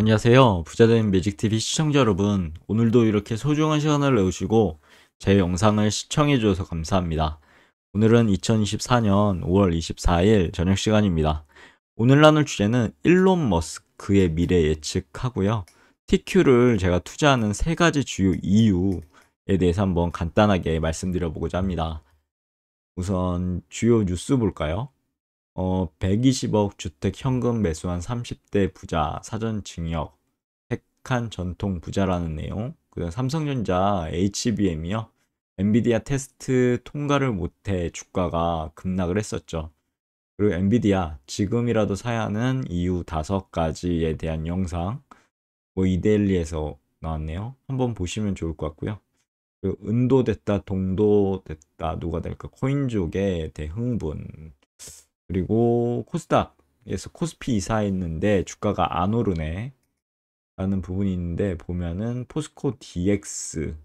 안녕하세요. 부자된 매직TV 시청자 여러분. 오늘도 이렇게 소중한 시간을 내주시고 제 영상을 시청해 주셔서 감사합니다. 오늘은 2024년 5월 24일 저녁 시간입니다. 오늘 나눌 주제는 일론 머스크의 미래 예측하고요. TQ를 제가 투자하는 세 가지 주요 이유에 대해서 한번 간단하게 말씀드려보고자 합니다. 우선 주요 뉴스 볼까요? 120억 주택 현금 매수한 30대 부자 사전 징역, 택한 전통 부자라는 내용. 그다음 삼성전자 HBM이요. 엔비디아 테스트 통과를 못해 주가가 급락을 했었죠. 그리고 엔비디아 지금이라도 사야 하는 이유 5가지에 대한 영상 이데일리에서 나왔네요. 한번 보시면 좋을 것 같고요. 그리고 은도됐다 동도됐다 누가 될까 코인족의 대흥분, 그리고 코스닥에서 코스피 이사했는데 주가가 안 오르네 라는 부분이 있는데, 보면은 포스코 DX고요.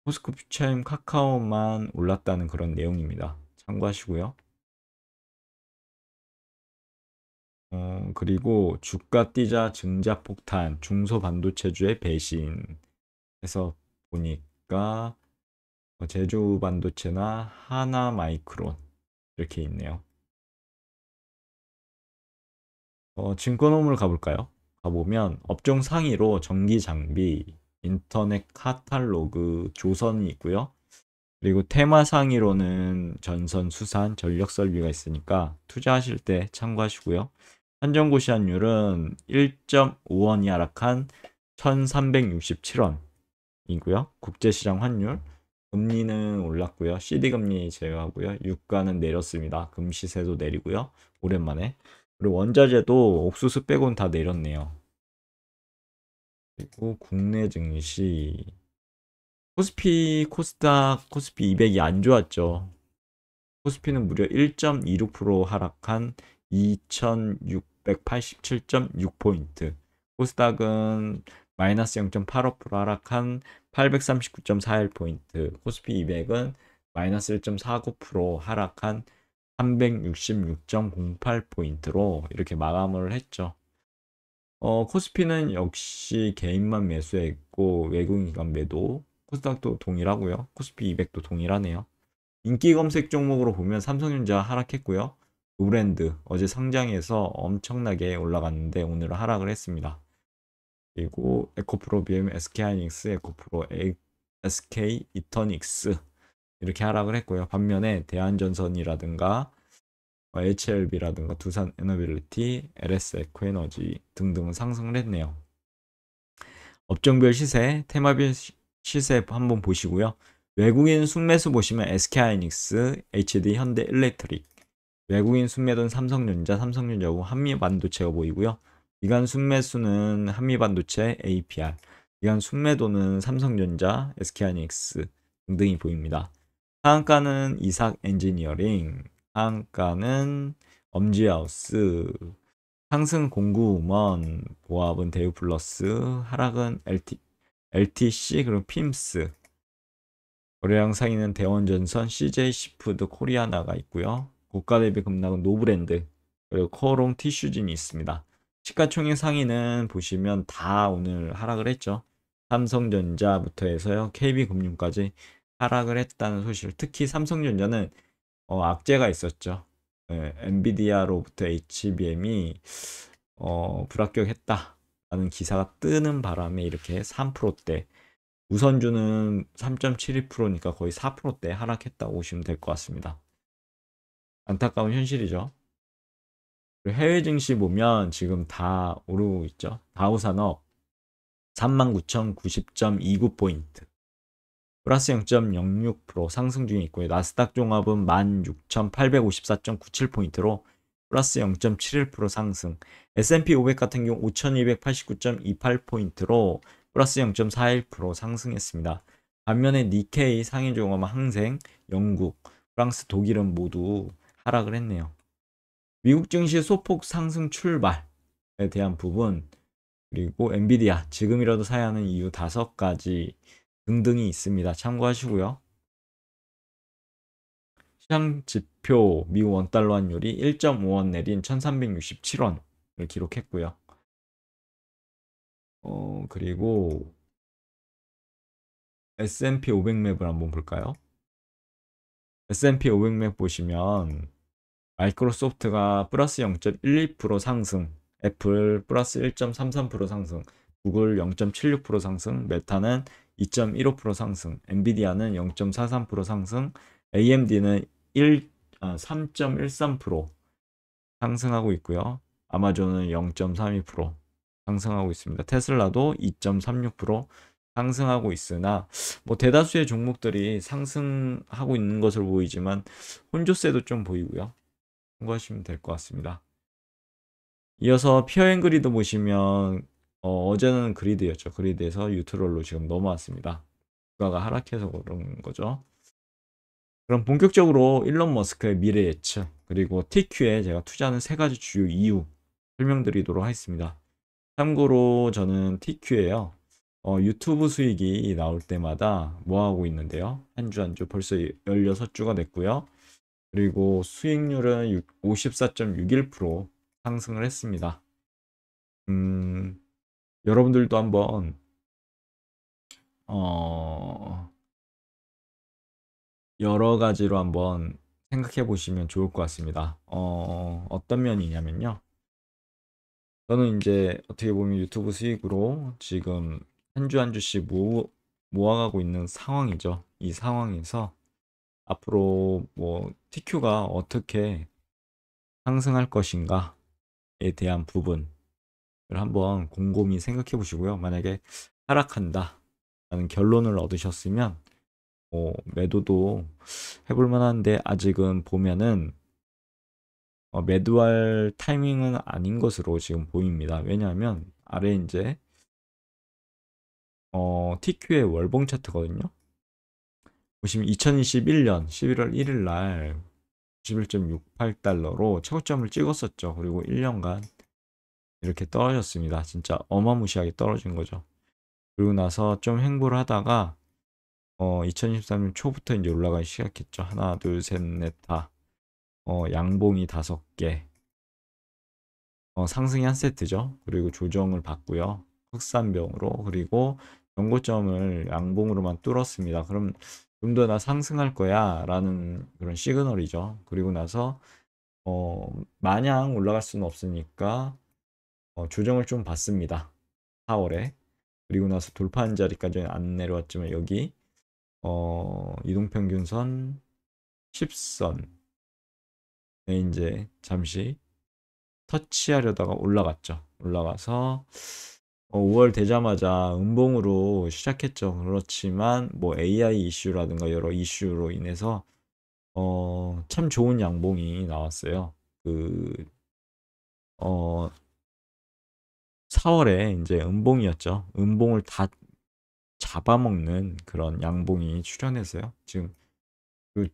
포스코 퓨처엠 카카오만 올랐다는 그런 내용입니다. 참고하시고요. 그리고 주가 뛰자 증자폭탄 중소반도체주의 배신 해서 보니까 제주 반도체나 하나 마이크론 이렇게 있네요. 증권호물 가볼까요? 가보면 업종 상위로 전기 장비, 인터넷 카탈로그, 조선이 있고요. 그리고 테마 상위로는 전선, 수산, 전력 설비가 있으니까 투자하실 때 참고하시고요. 한정고시환율은 1.5원이 하락한 1367원이고요. 국제시장 환율, 금리는 올랐고요. CD금리 제외하고요. 유가는 내렸습니다. 금시세도 내리고요. 오랜만에. 그리고 원자재도 옥수수 빼곤 다 내렸네요. 그리고 국내 증시 코스피, 코스닥, 코스피 200이 안 좋았죠. 코스피는 무려 1.26% 하락한 2687.6포인트. 코스닥은 마이너스 0.85% 하락한 839.41포인트. 코스피 200은 마이너스 1.49% 하락한 366.08포인트로 이렇게 마감을 했죠. 코스피는 역시 개인만 매수했고 외국인간 매도. 코스닥도 동일하고요. 코스피 200도 동일하네요. 인기 검색 종목으로 보면 삼성전자 하락했고요. 노브랜드 어제 상장해서 엄청나게 올라갔는데 오늘은 하락을 했습니다. 그리고 에코프로비엠, SK하이닉스, 에코프로, SK 이터닉스 이렇게 하락을 했고요. 반면에 대한전선이라든가 HLB라든가 두산 에너빌리티, LS 에코에너지 등등은 상승을 했네요. 업종별 시세, 테마별 시세 한번 보시고요. 외국인 순매수 보시면 SK하이닉스, HD 현대일렉트릭, 외국인 순매도는 삼성전자, 삼성전자고 한미반도체가 보이고요. 기관 순매수는 한미반도체, APR, 기관 순매도는 삼성전자, SK하이닉스 등등이 보입니다. 하한가는 이삭 엔지니어링, 하한가는 엄지하우스, 상승 공구우먼, 보합은 대우플러스, 하락은 LTC, 그리고 핌스, 거래량 상위는 대원전선, CJ시푸드, 코리아나가 있고요. 고가 대비 급락은 노브랜드, 그리고 코오롱 티슈진이 있습니다. 시가총액 상위는 보시면 다 오늘 하락을 했죠. 삼성전자부터 해서요, KB금융까지 하락을 했다는 소식. 특히 삼성전자는 악재가 있었죠. 엔비디아로부터 HBM이 불합격했다라는 기사가 뜨는 바람에 이렇게 3%대, 우선주는 3.72%니까 거의 4%대 하락했다고 보시면 될 것 같습니다. 안타까운 현실이죠. 해외 증시 보면 지금 다 오르고 있죠. 다우산업 39,090.29포인트, 플러스 0.06% 상승 중에 있고요. 나스닥 종합은 16,854.97포인트로 플러스 0.71% 상승. S&P 500 같은 경우 5,289.28포인트로 플러스 0.41% 상승했습니다. 반면에 니케이 상위 종합은 항생, 영국, 프랑스, 독일은 모두 하락을 했네요. 미국 증시 소폭 상승 출발에 대한 부분, 그리고 엔비디아 지금이라도 사야 하는 이유 5가지 등등이 있습니다. 참고하시고요. 시장 지표 미국 원달러 환율이 1.5원 내린 1367원을 기록했고요. 그리고 S&P 500 맵을 한번 볼까요? S&P 500 맵 보시면 마이크로소프트가 플러스 0.12% 상승, 애플 플러스 1.33% 상승, 구글 0.76% 상승, 메타는 2.15% 상승, 엔비디아는 0.43% 상승, AMD는 3.13% 상승하고 있고요. 아마존은 0.32% 상승하고 있습니다. 테슬라도 2.36% 상승하고 있으나 뭐 대다수의 종목들이 상승하고 있는 것으로 보이지만 혼조세도 좀 보이고요. 참고하시면 될 것 같습니다. 이어서 피어앤그리드 보시면 어제는 그리드였죠. 그리드에서 유트롤로 지금 넘어왔습니다. 주가가 하락해서 그런 거죠. 그럼 본격적으로 일론 머스크의 미래 예측 그리고 TQ에 제가 투자하는 세 가지 주요 이유 설명드리도록 하겠습니다. 참고로 저는 TQ에요. 유튜브 수익이 나올 때마다 뭐 하고 있는데요. 한 주 한 주 벌써 16주가 됐고요. 그리고 수익률은 54.61% 상승을 했습니다. 여러분들도 한번 어, 여러 가지로 한번 생각해 보시면 좋을 것 같습니다. 어떤 면이냐면요. 저는 이제 어떻게 보면 유튜브 수익으로 지금 한 주 한 주씩 모아가고 있는 상황이죠. 이 상황에서 앞으로 뭐 TQ가 어떻게 상승할 것인가에 대한 부분을 한번 곰곰이 생각해 보시고요. 만약에 하락한다 라는 결론을 얻으셨으면 매도도 해볼 만한데 아직은 보면은 매도할 타이밍은 아닌 것으로 지금 보입니다. 왜냐하면 아래 이제 TQ의 월봉 차트거든요. 보시면 2021년 11월 1일 날 91.68달러로 최고점을 찍었었죠. 그리고 1년간 이렇게 떨어졌습니다. 진짜 어마무시하게 떨어진 거죠. 그리고 나서 좀 횡보를 하다가 2023년 초부터 이제 올라가기 시작했죠. 하나, 둘, 셋, 넷, 다. 양봉이 5개. 상승이 한 세트죠. 그리고 조정을 받고요. 흑산병으로. 그리고 전고점을 양봉으로만 뚫었습니다. 그럼 좀 더 나 상승할 거야 라는 그런 시그널이죠. 그리고 나서 마냥 올라갈 수는 없으니까 조정을 좀 받습니다. 4월에. 그리고 나서 돌파한 자리까지는 안 내려왔지만 여기 이동평균선 10선에 이제 잠시 터치하려다가 올라갔죠. 올라가서 5월 되자마자 음봉으로 시작했죠. 그렇지만 뭐 AI 이슈라든가 여러 이슈로 인해서 참 좋은 양봉이 나왔어요. 그 어, 4월에 이제 음봉이었죠. 음봉을 다 잡아먹는 그런 양봉이 출현했어요. 지금 그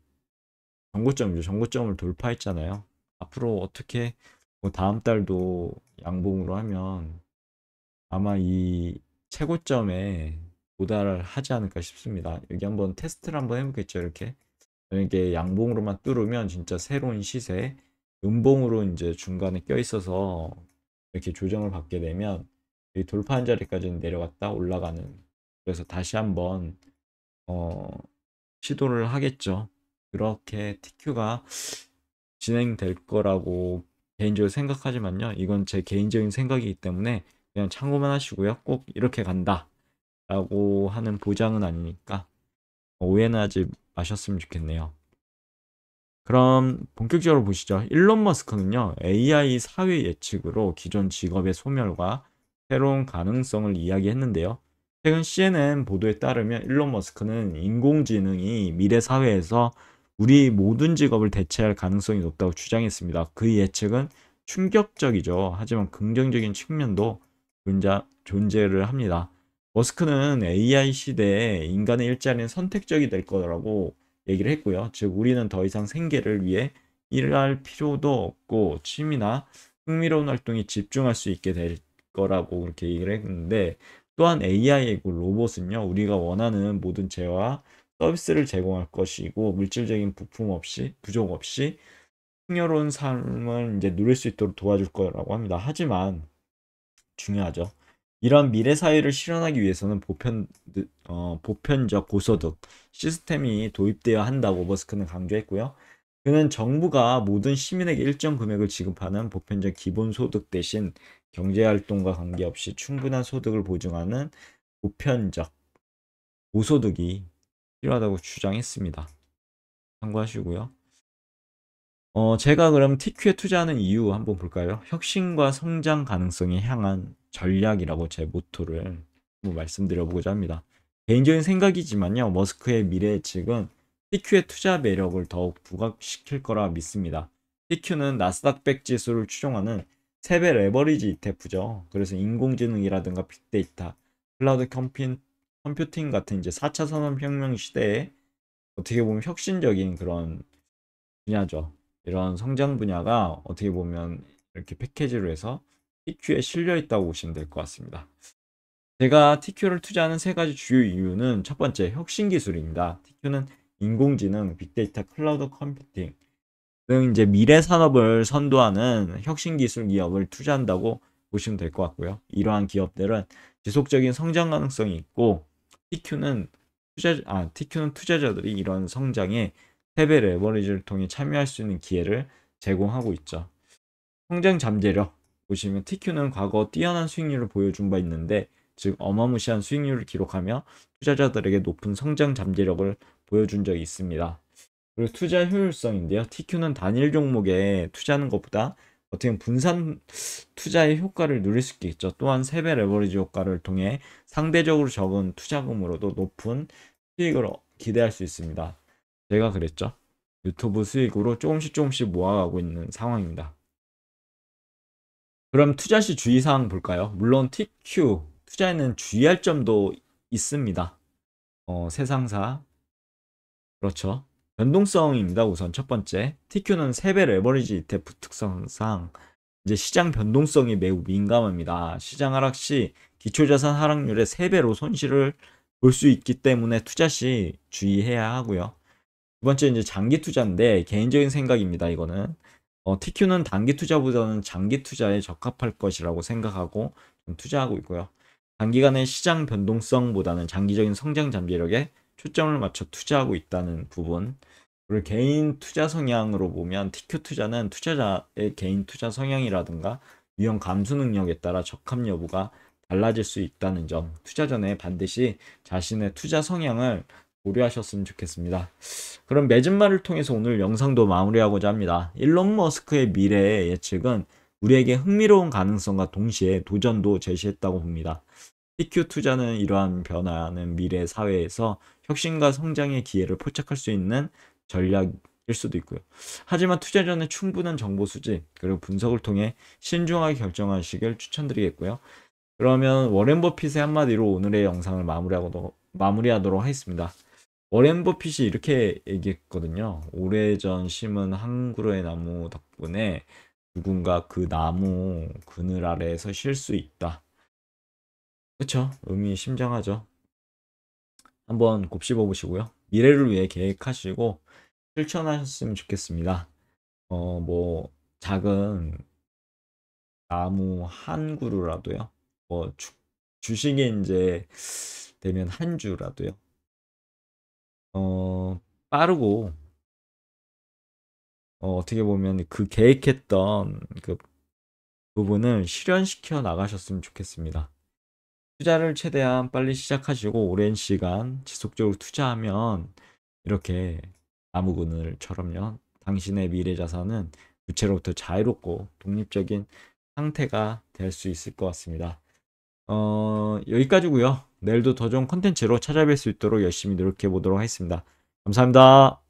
정고점이죠. 정고점을 돌파했잖아요. 앞으로 어떻게 뭐 다음 달도 양봉으로 하면 아마 이 최고점에 도달하지 않을까 싶습니다. 여기 한번 테스트를 한번 해보겠죠. 이렇게 만약에 양봉으로만 뚫으면 진짜 새로운 시세, 음봉으로 이제 중간에 껴 있어서 이렇게 조정을 받게 되면 이 돌파한 자리까지는 내려갔다 올라가는. 그래서 다시 한번 어, 시도를 하겠죠. 그렇게 TQ가 진행될 거라고 개인적으로 생각하지만요. 이건 제 개인적인 생각이기 때문에 그냥 참고만 하시고요. 꼭 이렇게 간다 라고 하는 보장은 아니니까 오해는 하지 마셨으면 좋겠네요. 그럼 본격적으로 보시죠. 일론 머스크는요, AI 사회 예측으로 기존 직업의 소멸과 새로운 가능성을 이야기했는데요. 최근 CNN 보도에 따르면 일론 머스크는 인공지능이 미래 사회에서 우리 모든 직업을 대체할 가능성이 높다고 주장했습니다. 그 예측은 충격적이죠. 하지만 긍정적인 측면도 존재를 합니다. 머스크는 AI 시대에 인간의 일자리는 선택적이 될 거라고 얘기를 했고요. 즉 우리는 더 이상 생계를 위해 일할 필요도 없고 취미나 흥미로운 활동에 집중할 수 있게 될 거라고 그렇게 얘기를 했는데 또한 AI이고 로봇은요 우리가 원하는 모든 재화 서비스를 제공할 것이고 물질적인 부품 없이 부족 없이 풍요로운 삶을 이제 누릴 수 있도록 도와줄 거라고 합니다. 하지만 중요하죠. 이런 미래 사회를 실현하기 위해서는 보편적 고소득 시스템이 도입되어야 한다고 머스크는 강조했고요. 그는 정부가 모든 시민에게 일정 금액을 지급하는 보편적 기본소득 대신 경제활동과 관계없이 충분한 소득을 보증하는 보편적 고소득이 필요하다고 주장했습니다. 참고하시고요. 제가 그럼 TQ에 투자하는 이유 한번 볼까요? 혁신과 성장 가능성에 향한 전략이라고 제 모토를 한번 말씀드려보고자 합니다. 개인적인 생각이지만요, 머스크의 미래 예측은 TQ의 투자 매력을 더욱 부각시킬 거라 믿습니다. TQ는 나스닥 100 지수를 추종하는 3배 레버리지 ETF죠. 그래서 인공지능이라든가 빅데이터, 클라우드 컴퓨팅 같은 이제 4차 산업혁명 시대에 어떻게 보면 혁신적인 그런 분야죠. 이런 성장 분야가 어떻게 보면 이렇게 패키지로 해서 TQ에 실려 있다고 보시면 될 것 같습니다. 제가 TQ를 투자하는 3가지 주요 이유는 첫 번째, 혁신 기술입니다. TQ는 인공지능, 빅데이터, 클라우드 컴퓨팅 등 이제 미래 산업을 선도하는 혁신 기술 기업을 투자한다고 보시면 될 것 같고요. 이러한 기업들은 지속적인 성장 가능성이 있고 TQ는 투자자들이 이런 성장에 3배 레버리지를 통해 참여할 수 있는 기회를 제공하고 있죠. 성장 잠재력 보시면 TQ는 과거 뛰어난 수익률을 보여준 바 있는데, 즉 어마무시한 수익률을 기록하며 투자자들에게 높은 성장 잠재력을 보여준 적이 있습니다. 그리고 투자 효율성인데요. TQ는 단일 종목에 투자하는 것보다 어떻게 보면 분산 투자의 효과를 누릴 수 있겠죠. 또한 3배 레버리지 효과를 통해 상대적으로 적은 투자금으로도 높은 수익을 기대할 수 있습니다. 제가 그랬죠. 유튜브 수익으로 조금씩 모아가고 있는 상황입니다. 그럼 투자 시 주의사항 볼까요? 물론 TQ 투자에는 주의할 점도 있습니다. 세상사 그렇죠. 변동성입니다. 우선 첫 번째, TQ는 3배 레버리지 ETF 특성상 이제 시장 변동성이 매우 민감합니다. 시장 하락 시 기초자산 하락률의 3배로 손실을 볼 수 있기 때문에 투자 시 주의해야 하고요. 두 번째, 이제 장기 투자인데 개인적인 생각입니다. 이거는 TQ는 단기 투자보다는 장기 투자에 적합할 것이라고 생각하고 투자하고 있고요. 단기간의 시장 변동성보다는 장기적인 성장 잠재력에 초점을 맞춰 투자하고 있다는 부분. 그리고 개인 투자 성향으로 보면 TQ 투자는 투자자의 개인 투자 성향이라든가 위험 감수 능력에 따라 적합 여부가 달라질 수 있다는 점, 투자 전에 반드시 자신의 투자 성향을 고려하셨으면 좋겠습니다. 그럼 맺은말을 통해서 오늘 영상도 마무리하고자 합니다. 일론 머스크의 미래의 예측은 우리에게 흥미로운 가능성과 동시에 도전도 제시했다고 봅니다. TQ 투자는 이러한 변화하는 미래 사회에서 혁신과 성장의 기회를 포착할 수 있는 전략일 수도 있고요. 하지만 투자 전에 충분한 정보 수집 그리고 분석을 통해 신중하게 결정하시길 추천드리겠고요. 그러면 워렌 버핏의 한마디로 오늘의 영상을 마무리하도록 하겠습니다. 워렌 버핏이 이렇게 얘기했거든요. 오래전 심은 한 그루의 나무 덕분에 누군가 그 나무 그늘 아래에서 쉴 수 있다. 그쵸? 의미심장하죠. 한번 곱씹어 보시고요. 미래를 위해 계획하시고 실천하셨으면 좋겠습니다. 뭐 작은 나무 한 그루라도요. 뭐 주식이 이제 되면 한 주라도요. 빠르고 어떻게 보면 그 계획했던 그 부분을 실현시켜 나가셨으면 좋겠습니다. 투자를 최대한 빨리 시작하시고 오랜 시간 지속적으로 투자하면 이렇게 나무 그늘처럼요. 당신의 미래 자산은 부채로부터 자유롭고 독립적인 상태가 될 수 있을 것 같습니다. 여기까지고요. 내일도 더 좋은 컨텐츠로 찾아뵐 수 있도록 열심히 노력해 보도록 하겠습니다. 감사합니다.